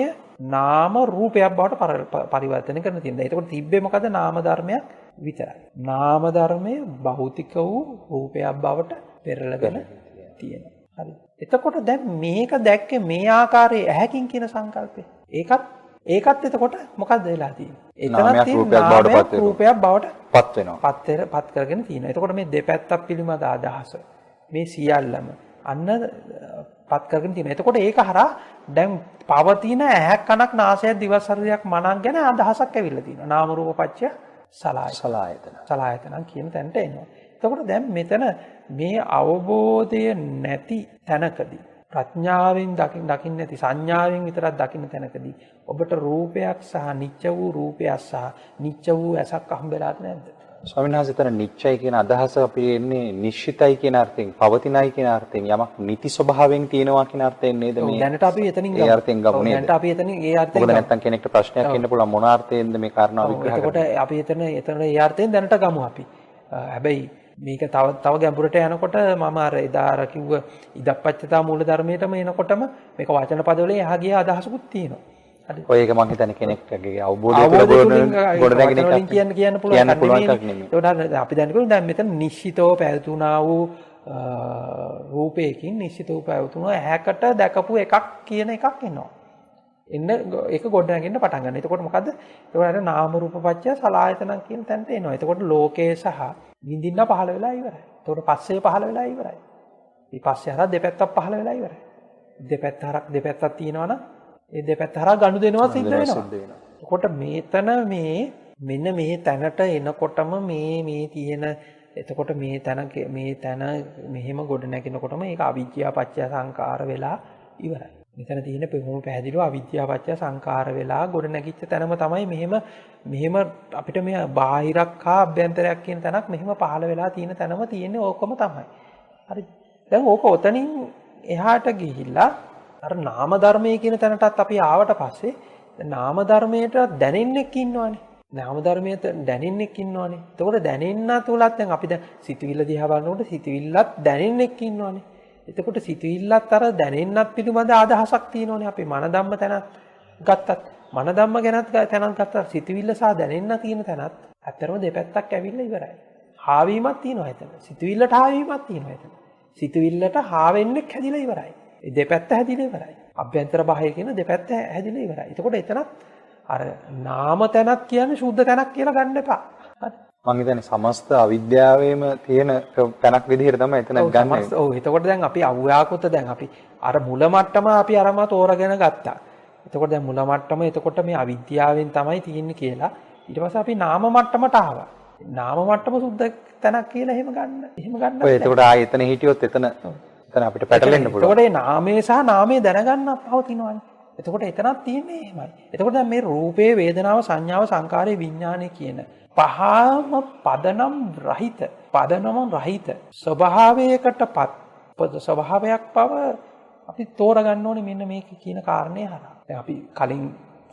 නාම රූපයක් බවට පරිවර්තනය කරන තියෙනවා. ඒකට තිබ්බේ මොකද? නාම ධර්මයක් විතරයි. නාම ධර්මයේ භෞතික වූ රූපයක් බවට පෙරලගෙන තියෙනවා. හරි. එතකොට දැන් මේක දැක්කේ මේ ආකාරයේ ඇහැකින් කියන සංකල්පේ. ඒකත් එතකොට මොකද්ද වෙලා තියෙන්නේ? එතනත් රූපයක් බවට පත් වෙනවා. පත් කරගෙන තියෙනවා. එතකොට මේ දෙපැත්තක් පිළිබඳ අදහස මේ සියල්ලම අන්න පත් කරගෙන තියෙනවා. එතකොට ඒක හරහා දැන් පවතින ඇහැක් කනක් නාසයක් දිව ශරීරයක් මනක් ගැන අදහසක් ඇවිල්ලා තියෙනවා. නාම රූප පත්‍ය සලආයතන කියන තැනට එනවා. එතකොට දැන් මෙතන මේ අවබෝධය නැති තැනකදී ප්‍රඥාවෙන් දකින්න නැති සංඥාවෙන් විතරක් දකින්න තැනකදී ඔබට රූපයක් සහ නිච්ච වූ රූපයක් සහ නිච්ච වූ ඇසක් හම්බෙලාද නැද්ද? ස්වාමීන් වහන්සේ තන නිච්චයි කියන අදහස අපි එන්නේ නිශ්චිතයි කියන අර්ථයෙන්, පවතිනයි කියන අර්ථයෙන්, යමක් නිති ස්වභාවයෙන් තියෙනවා කියන අර්ථයෙන් නේද මේ? දැනට අපි එතනින් ඒ අර්ථයෙන් ගමු නේද? දැනට අපි එතනින් ඒ අර්ථයෙන් මොකද නැත්තම් කෙනෙක්ට ප්‍රශ්නයක් එන්න පුළුවන් මොන අර්ථයෙන්ද මේ කාරණාව විග්‍රහ කරන්නේ? එතකොට අපි එතන ඒ අර්ථයෙන් දැනට ගමු අපි. හැබැයි මේක තව ගැඹුරට යනකොට මම අර එදා අර කිව්ව ඉදප්පච්චතා මූල ධර්මයටම එනකොටම මේක වචන පදවලින් එහා ගිය අදහසකුත් තියෙනවා. හරි. ඔය එක මම හිතන්නේ කෙනෙක්ගේ අවබෝධය තුළ ගොඩ නැගෙන එකක් කියන්න පුළුවන් එකක් නෙමෙයි. ඒකට අපි දැනගමු දැන් මෙතන නිශ්චිතව පැවතුනා වූ රූපයකින් නිශ්චිතව පැවතුන ඇහැකට දැකපු එකක් කියන එකක් එනවා. ඒක ගොඩ නැගෙන්න පටන් ගන්නවා. එතකොට මොකද්ද? ඒකට නාම රූප පත්‍ය සලආයතන කියන තැනට එනවා. එතකොට ලෝකේ සහ විඳින්න පහළ වෙලා ඉවරයි. එතකොට පස්සේ පහළ වෙලා ඉවරයි. මේ පස්සේ හරහා දෙපැත්තක් පහළ වෙලා ඉවරයි. දෙපැත්තක් තියෙනවනම් ඒ දෙපැත්ත හරහා ගනුදෙනුවක් සිද්ධ වෙනවා. එතකොට මෙතන මෙන්න මේ තැනට එනකොටම මේ තියෙන එතකොට මේ තැන මෙහෙම ගොඩ නැගෙනකොටම ඒක අවිද්‍යාව පත්‍ය සංකාර වෙලා ඉවරයි. මෙතන තියෙන පොහොම පැහැදිලිව අවිද්‍යාව පත්‍ය සංකාර වෙලා ගොඩ නැගිච්ච තැනම තමයි මෙහෙම අපිට මේ බාහිරක් හා අභ්‍යන්තරයක් කියන තැනක් මෙහෙම පහළ වෙලා තියෙන තැනම තියෙන්නේ ඕකම තමයි. හරි. දැන් ඕක ඔතනින් එහාට ගිහිල්ලා අර නාම ධර්මයේ කියන තැනටත් අපි ආවට පස්සේ නාම ධර්මයට දැනෙන්නෙක් ඉන්නවනේ. නාම ධර්මයට දැනෙන්නෙක් ඉන්නවනේ. එතකොට දැනෙන්න තුලත් දැන් අපි දැන් සිතවිල්ල දිහා බලනකොට සිතවිල්ලත් දැනෙන්නෙක් ඉන්නවනේ. එතකොට සිතවිල්ලත් අර දැනෙන්නත් පිළිබඳ අදහසක් තියෙනවනේ. අපි මන ධම්ම තැන ගත්තත් මන ධම්ම ගැනත් තැනක් ගත්තත් සිතවිල්ල සහ දැනෙන්න තියෙන තැනත් අතරම දෙපැත්තක් ඇවිල්ලා ඉවරයි. හාවීමක් තියෙනවා එතන. සිතවිල්ලට හාවීමක් තියෙනවා එතන. සිතවිල්ලට හාවෙන්නෙක් හැදිලා ඉවරයි. ඒ දෙපැත්ත හැදිලා ඉවරයි. අභ්‍යන්තර බාහ්‍ය කියන දෙපැත්ත හැදිලා ඉවරයි. එතකොට එතනත් අර නාම තැනක් කියන්නේ සුද්ධ තැනක් කියලා ගන්න එපා. හරි. මම හිතන්නේ සමස්ත අවිද්‍යාවේම තියෙන තැනක් විදිහට තමයි එතන ගන්න. ඔව් එතකොට දැන් අපි අව්‍යාකෘත දැන් අපි අර මුල මට්ටම අපි අරම තෝරගෙන ගත්තා. එතකොට දැන් මුල මට්ටම එතකොට මේ අවිද්‍යාවෙන් තමයි තියෙන්නේ කියලා. ඊට පස්සේ අපි නාම මට්ටමට ආවා. නාම මට්ටම සුද්ධ තැනක් කියලා එහෙම ගන්න. ඔය එතකොට ආයෙ එතන හිටියොත් එතන අපිට පැටලෙන්න පුළුවන්. එතකොට මේ නාමයේ සහ නාමයේ දැනගන්න පවතිනවානේ. එතකොට එතනක් තියෙන්නේ එහෙමයි. එතකොට දැන් මේ රූපේ වේදනාව සංඥාව සංකාරයේ විඥානය කියන පහම පදනම් රහිත ස්වභාවයක් බව අපි තෝරගන්න ඕනේ මෙන්න මේක කියන කාරණේ හරහා. දැන් අපි කලින්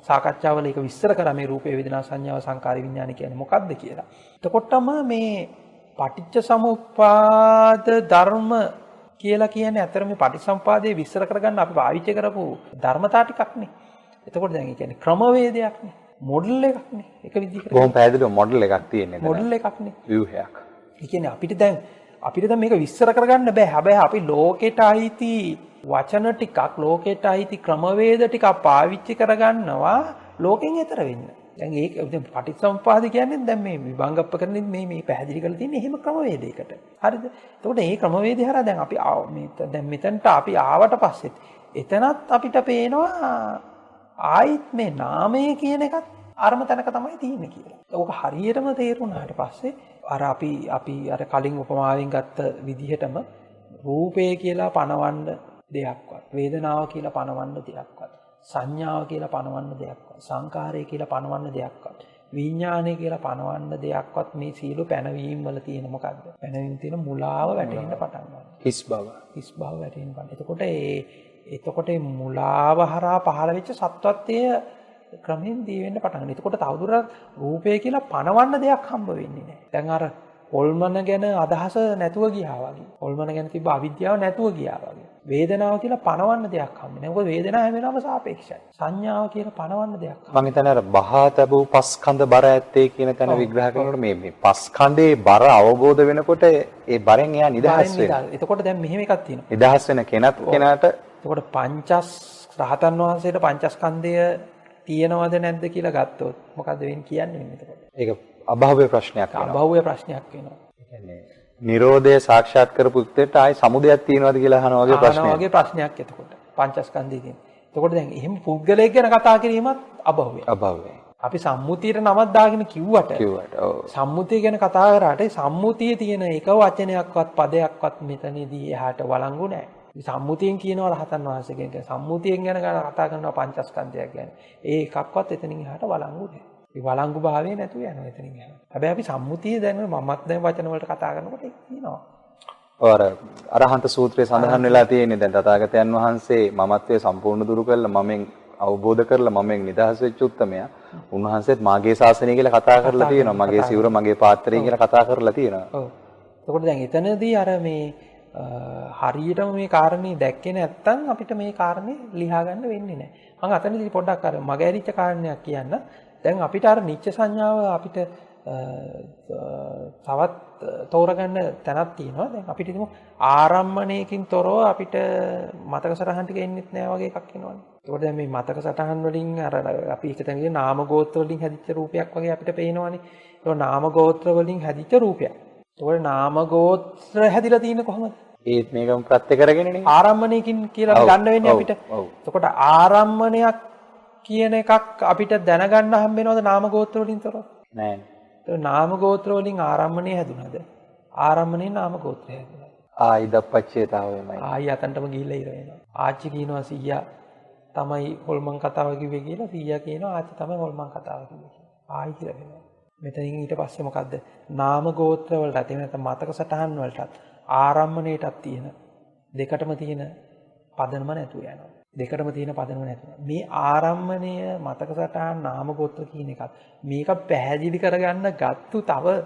සාකච්ඡාවල ඒක විස්තර කරා මේ රූපේ වේදනා සංඥාව සංකාරී විඥාන කියන්නේ මොකක්ද කියලා. එතකොටම මේ පටිච්ච සමුප්පාද ධර්ම කියලා කියන්නේ අතර මේ පටිච්චසමුපාදයේ විස්තර කරගන්න අපි පාවිච්චි කරපු ධර්මතා ටිකක් නේ. එතකොට දැන් ඒ කියන්නේ ක්‍රමවේදයක් නේ. මොඩල් එකක් නේ. එක විදිහකට. බොහොම පැහැදිලිව මොඩල් එකක් තියෙන්නේ. මොඩල් එකක් නේ. ව්‍යුහයක්. ඒ කියන්නේ අපිට දැන් අපිට දැන් මේක විස්තර කරගන්න බෑ. හැබැයි අපි ලෝකෙට අයිති වචන ටිකක් ලෝකෙට අයිති ක්‍රමවේද ටිකක් පාවිච්චි කරගන්නවා ලෝකෙන් එතර වෙන්න. දැන් ඒක දැන් පටිච්චසමුප්පාද කියන්නේ දැන් මේ විභංගප්පකරණෙත් මේ පැහැදිලි කරලා තියෙන්නේ එහෙම ක්‍රමවේදයකට. හරිද? එතකොට මේ ක්‍රමවේදය හරහා දැන් අපි දැන් මෙතනට අපි ආවට පස්සෙත් එතනත් අපිට පේනවා ආයිත් මේ නාමය කියන එකත් අරම තැනක තමයි තියෙන්නේ කියලා. ඒක හරියටම තේරුණාට පස්සේ අර අපි අර කලින් උපමාවෙන් ගත්ත විදිහටම රූපය කියලා පනවන්න දෙයක්වත් වේදනාව කියලා පනවන්න දෙයක්වත් සංඥාව කියලා පනවන්න දෙයක්වත් සංකාරය කියලා පනවන්න දෙයක්වත් විඥානය කියලා පනවන්න දෙයක්වත් මේ සියලු පැනවීම් වල තියෙන මොකද්ද? පැනවීම් තියෙන මුලාව වැටෙන්න පටන් ගන්නවා. හිස් බව වැටෙන්න පටන්. එතකොට මේ මුලාව හරහා පහළ වෙච්ච සත්වත්වයේ ක්‍රමෙන් දී වෙන්න පටන් ගන්නවා. එතකොට තවදුරටත් රූපය කියලා පනවන්න දෙයක් හම්බ වෙන්නේ නැහැ. දැන් අර හොල්මන ගැන අදහස නැතුව ගියා වගේ. හොල්මන ගැන තිබ්බ අවිද්‍යාව නැතුව ගියා වගේ. වේදනාව කියලා පනවන්න දෙයක් හම්බෙන්නේ නැහැ. මොකද වේදනාව හැම වෙලාවම සාපේක්ෂයි. සංඥාව කියලා පනවන්න දෙයක්. මම හිතන්නේ අර බහා තබූ පස්කන්ධ බර ඇත්තේ කියන තැන විග්‍රහ කරනකොට මේ පස්කන්ධේ බර අවබෝධ වෙනකොට ඒ බරෙන් එයා නිදහස් වෙනවා. එතකොට දැන් මෙහෙම එකක් තියෙනවා. නිදහස් වෙන කෙනාට එතකොට රහතන් වහන්සේට පංචස්කන්ධය තියෙනවද නැද්ද කියලා ගත්තොත් මොකද්ද වෙන්නේ කියන්නේ එතකොට? ඒක අභව්‍ය ප්‍රශ්නයක් වෙනවා. අභව්‍ය ප්‍රශ්නයක් වෙනවා. ඒ කියන්නේ නිරෝධය සාක්ෂාත් කරපු උත්තරට ආයි සමුදයක් තියෙනවද කියලා අහන වගේ ප්‍රශ්නයක්. අහන වගේ ප්‍රශ්නයක් එතකොට. පංචස්කන්ධය තියෙන. එතකොට දැන් එහෙම පුද්ගලයෙක් ගැන කතා කිරීමත් අභව්‍යයි. අභව්‍යයි. අපි සම්මුතියට නමක් දාගෙන කිව්වට ඔව්. සම්මුතිය ගැන කතා කරාට සම්මුතියේ තියෙන එක වචනයක්වත් පදයක්වත් මෙතනදී එහාට වළංගු නැහැ. සම්මුතියෙන් කියනවා රහතන් වහන්සේ කියන සම්මුතියෙන් ගැන කතා කරනවා පංචස්කන්ධයක් ගැන. ඒ එකක්වත් එතනින් එහාට වළංගු නැහැ. ඒ වළංගු භාවය නැතුව යනවා එතනින් එහාට. හැබැයි අපි සම්මුතිය දැන් මමත් දැන් වචන වලට කතා කරනකොට ඒක කියනවා. අරහන්ත සූත්‍රයේ සඳහන් වෙලා තියෙන්නේ දැන් තථාගතයන් වහන්සේ මමත්වයේ සම්පූර්ණ දුරු කළා මමෙන් අවබෝධ කරලා මමෙන් නිදහස් වෙච්ච උත්තමයා. උන්වහන්සේත් මාගේ ශාසනය කියලා කතා කරලා තියෙනවා. මගේ සිවුර මගේ පාත්‍රය කියලා කතා කරලා තියෙනවා. ඔව්. එතකොට දැන් එතනදී අර මේ හරියටම මේ කාරණේ දැක්කේ නැත්නම් අපිට මේ කාරණේ ලියා ගන්න වෙන්නේ නැහැ. මම අතනදී පොඩ්ඩක් අර මගහැරිච්ච කාරණයක් කියන්න. දැන් අපිට අර නිච්ච සංඥාව අපිට තවත් තෝරගන්න තැනක් තියෙනවා. දැන් අපිට හිතමු ආරම්මණයකින් තොරව අපිට මතක සටහන් ටික එන්නෙත් නෑ වගේ එකක් එනවනේ. ඒකට දැන් මේ මතක සටහන් වලින් අර අපි හිතන විදිහට නාම ගෝත්‍ර වලින් හැදිච්ච රූපයක් වගේ අපිට පේනවනේ. ඒක නාම ගෝත්‍ර වලින් හැදිච්ච රූපයක්. ඒකට නාම ගෝත්‍ර හැදිලා තියෙන්නේ කොහොමද? ඒත් මේකම ප්‍රත්‍ය කරගෙනනේ. ආරම්මණයකින් කියලා ගන්න වෙන්නේ අපිට. එතකොට ආරම්මණයක් කියන එකක් අපිට දැනගන්න හම්බ වෙනවද නාම ගෝත්‍ර වලින් තොරව? නෑනේ. ඒක නාම ගෝත්‍ර වලින් ආරම්මණය හැදුනද? ආරම්මණයෙන් නාම ගෝත්‍රය හැදුනා. ආයිදප්පච්චේතාවෙමයි. ආයි අතන්ටම ගිහිල්ලා ඉර වෙනවා. ආච්චි කියනවා සීයා තමයි හොල්මන් කතාව කිව්වේ කියලා. සීයා කියනවා ආච්චි තමයි හොල්මන් කතාව කිව්වේ කියලා. ආයි ඉර වෙනවා. මෙතනින් ඊට පස්සේ මොකද්ද? නාම ගෝත්‍ර වලට එහෙම නැත්නම් මතක සටහන් වලටත් ආරම්මණයටත් තියෙන දෙකටම තියෙන පදනම නැතුව යනවා. දෙකටම තියෙන පදනම නැතුව. මේ ආරම්මණය මතක සටහන් නාම ගෝත්‍ර කියන එකත් මේක පැහැදිලි කරගන්න ගත්තු තව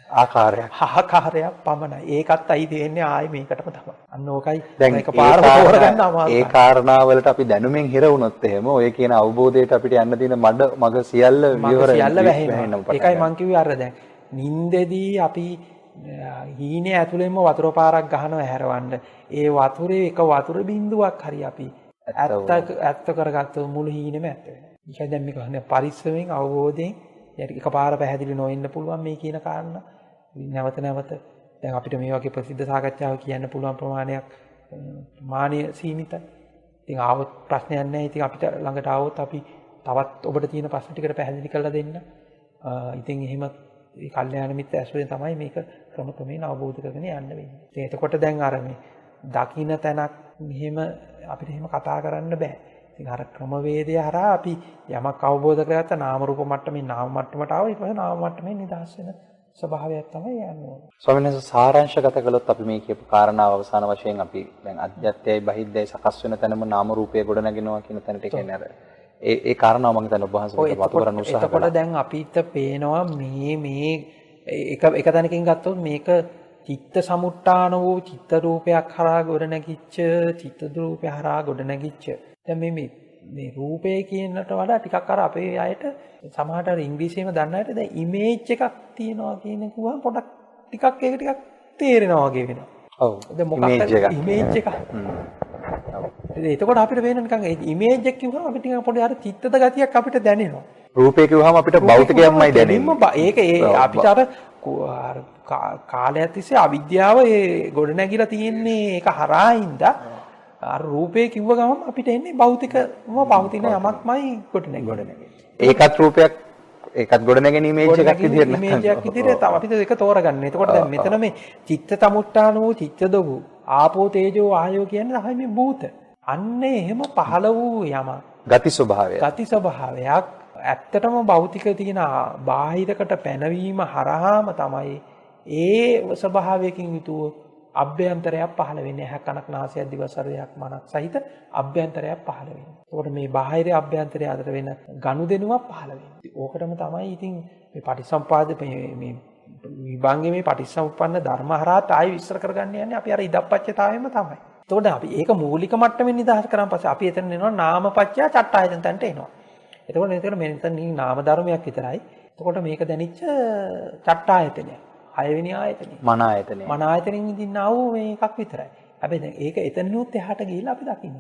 ආකාරයක් පමණයි. ඒකත් අයිති වෙන්නේ ආයේ මේකටම තමයි. අන්න ඕකයි මේක පාරම තෝරගන්න අමාරුයි. ඒ කාරණාවලට අපි දැනුමින් හිර වුණොත් එහෙම ඔය කියන අවබෝධයට අපිට යන්න තියෙන මග සියල්ල විවර වෙනවා. ඒකයි මං කිව්වේ අර දැන් නින්දෙදී අපි හීනේ ඇතුළෙන්ම වතුර පාරක් ගහනවා හැරවන්න. ඒ වතුරේ එක වතුර බින්දුවක් හරි අපි ඇත්ත කරගත්තොත් මුළු හීනෙම ඇත්ත වෙනවා. ඒකයි දැන් මේක පරිස්සමෙන් අවබෝධයෙන් එකපාර පැහැදිලි නොවෙන්න පුළුවන් මේ කියන කාරණා. නැවත දැන් අපිට මේ වගේ ප්‍රසිද්ධ සාකච්ඡාවක් කියන්න පුළුවන් ප්‍රමාණයක් මානෙ සීමිතයි. ඉතින් ආවොත් ප්‍රශ්නයක් නැහැ. ඉතින් අපිට ළඟට ආවොත් අපි තවත් ඔබට තියෙන ප්‍රශ්න ටිකට පැහැදිලි කරලා දෙන්න. ඉතින් එහෙම මේ කල්යාණ මිත්‍ර ඇසුරෙන් තමයි මේක ක්‍රමක්‍රමයෙන් අවබෝධ කරගෙන යන්න වෙන්නේ. ඉතින් එතකොට දැන් අර මේ දකින්න තැනක් මෙහෙම අපිට එහෙම කතා කරන්න බෑ. ඉතින් අර ක්‍රමවේදය හරහා අපි යමක් අවබෝධ කරගත්ත නාම රූප මට්ටමේ නාම මට්ටමට ආව ඊට පස්සේ නාම මට්ටමේ නිදහස් වෙන ස්වභාවයක් තමයි යන්නේ. ස්වාමීන් වහන්සේ සාරාංශගත කළොත් අපි මේ කියපු කාරණාව අවසාන වශයෙන් අපි දැන් අධ්‍යාත්මයයි බහිද්දයි සකස් වෙන තැනම නාම රූපය ගොඩ නැගෙනවා කියන තැනට කියන්නේ අර ඒ කාරණාව මම හිතන්නේ ඔබ වහන්සේට වතු කරන්න උත්සාහ කළා. එතකොට දැන් අපිට පේනවා මේ එක තැනකින් ගත්තොත් මේක චිත්ත සමුට්ඨාන වූ චිත්ත රූපයක් හරහා ගොඩ නැගිච්ච චිත්ත රූපය හරහා ගොඩ නැගිච්ච දැන් මේ රූපය කියනට වඩා ටිකක් අර අපේ අයට සමහරට ඉංග්‍රීසියෙම දන්න අයට දැන් ඉමේජ් එකක් තියනවා කියන එක පොඩක් ටිකක් තේරෙනවා වගේ වෙනවා. ඔව්. ඉමේජ් එක. ඉමේජ් එක. එතකොට අපිට වෙන නිකන් ඒ ඉමේජ් එක කිව්වම අපිට නිකන් පොඩි අර චිත්තද ගතියක් අපිට දැනෙනවා. රූපේ කිව්වහම අපිට භෞතිකයක්මයි දැනෙන්නේ. ඒක අපිට අර කාලයක් තිස්සේ අවිද්‍යාව ඒ ගොඩ නැගිලා තියෙන්නේ ඒක හරහින්ද අර රූපේ කිව්ව ගමන් අපිට එන්නේ භෞතිකව පවතින යමක්මයි ගොඩ නැගෙන්නේ. ඒකත් රූපයක් ඒකත් ගොඩ නැගෙන ඉමේජ් එකක් විදියට නේද? ඉමේජ් එකක් විදියට තව අපිට ඒක තෝරගන්න. එතකොට දැන් මෙතන මේ චිත්ත සමුට්ඨාන වූ චිත්තද වූ ආපෝ තේජෝ ආයෝ කියන්නේ තමයි මේ භූත. අන්නේ එහෙම පහළ වූ යමක්. ගති ස්වභාවය. ගති ස්වභාවයක් ඇත්තටම භෞතික තියෙන බාහිරකට පැනවීම හරහාම තමයි ඒ ස්වභාවයකින් යුතුව අභ්‍යන්තරයක් පහළ වෙන්නේ. ඇහ කනක් නාසයක් දිව ශරීරයක් මනක් සහිත අභ්‍යන්තරයක් පහළ වෙන්නේ. ඒකට මේ බාහිර අභ්‍යන්තරය අතර වෙන ගනුදෙනුවක් පහළ වෙන්නේ. ඕකටම තමයි ඉතින් මේ පටිසම්පාද මේ විභංගේ මේ පටිසම්පන්න ධර්ම හරහාත් ආයි විස්තර කරගන්න යන්නේ අපි අර ඉදප්පච්චතාවයම තමයි. එතකොට අපි ඒක මූලික මට්ටමින් නිදහස් කරාන් පස්සේ අපි එතන එනවා නාමපච්චය චට්ඨායතන තැනට එනවා. එතකොට මෙතන නාම ධර්මයක් විතරයි. එතකොට මේක දැනිච්ච චට්ඨායතනය. 6 වෙනි ආයතනය. මන ආයතනය. මන ආයතනෙන් ඉඳින්න ආව මේ එකක් විතරයි. හැබැයි දැන් ඒක එතනිනුත් එහාට ගිහිල්ලා අපි දකින්න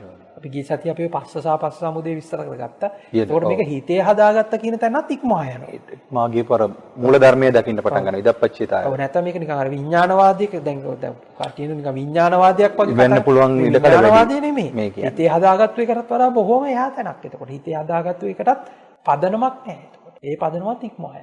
ඕනේ. අපි ගිය සතිය අපි පස්ස සහ පස්ස සමුදේ විස්තර කරගත්තා. එතකොට මේක හිතේ හදාගත්ත කියන තැනත් ඉක්මවා යනවා. මාගේ පර මූල ධර්මයේ දකින්න පටන් ගන්නවා. ඉදප්පච්චිතාවය. ඔව් නැත්නම් මේක නිකන් අර විඥානවාදයක දැන් කටියන නිකන් විඥානවාදයක් වගේ වෙන්න පුළුවන් ඉඩකඩ වැඩි. විඥානවාදය නෙමෙයි. හිතේ හදාගත්තු එකටත් වඩා බොහොම එහා තැනක්. එතකොට හිතේ හදාගත්තු එකටත් පදනමක් නැහැ. එතකොට ඒ පදනමත් ඉක්මවා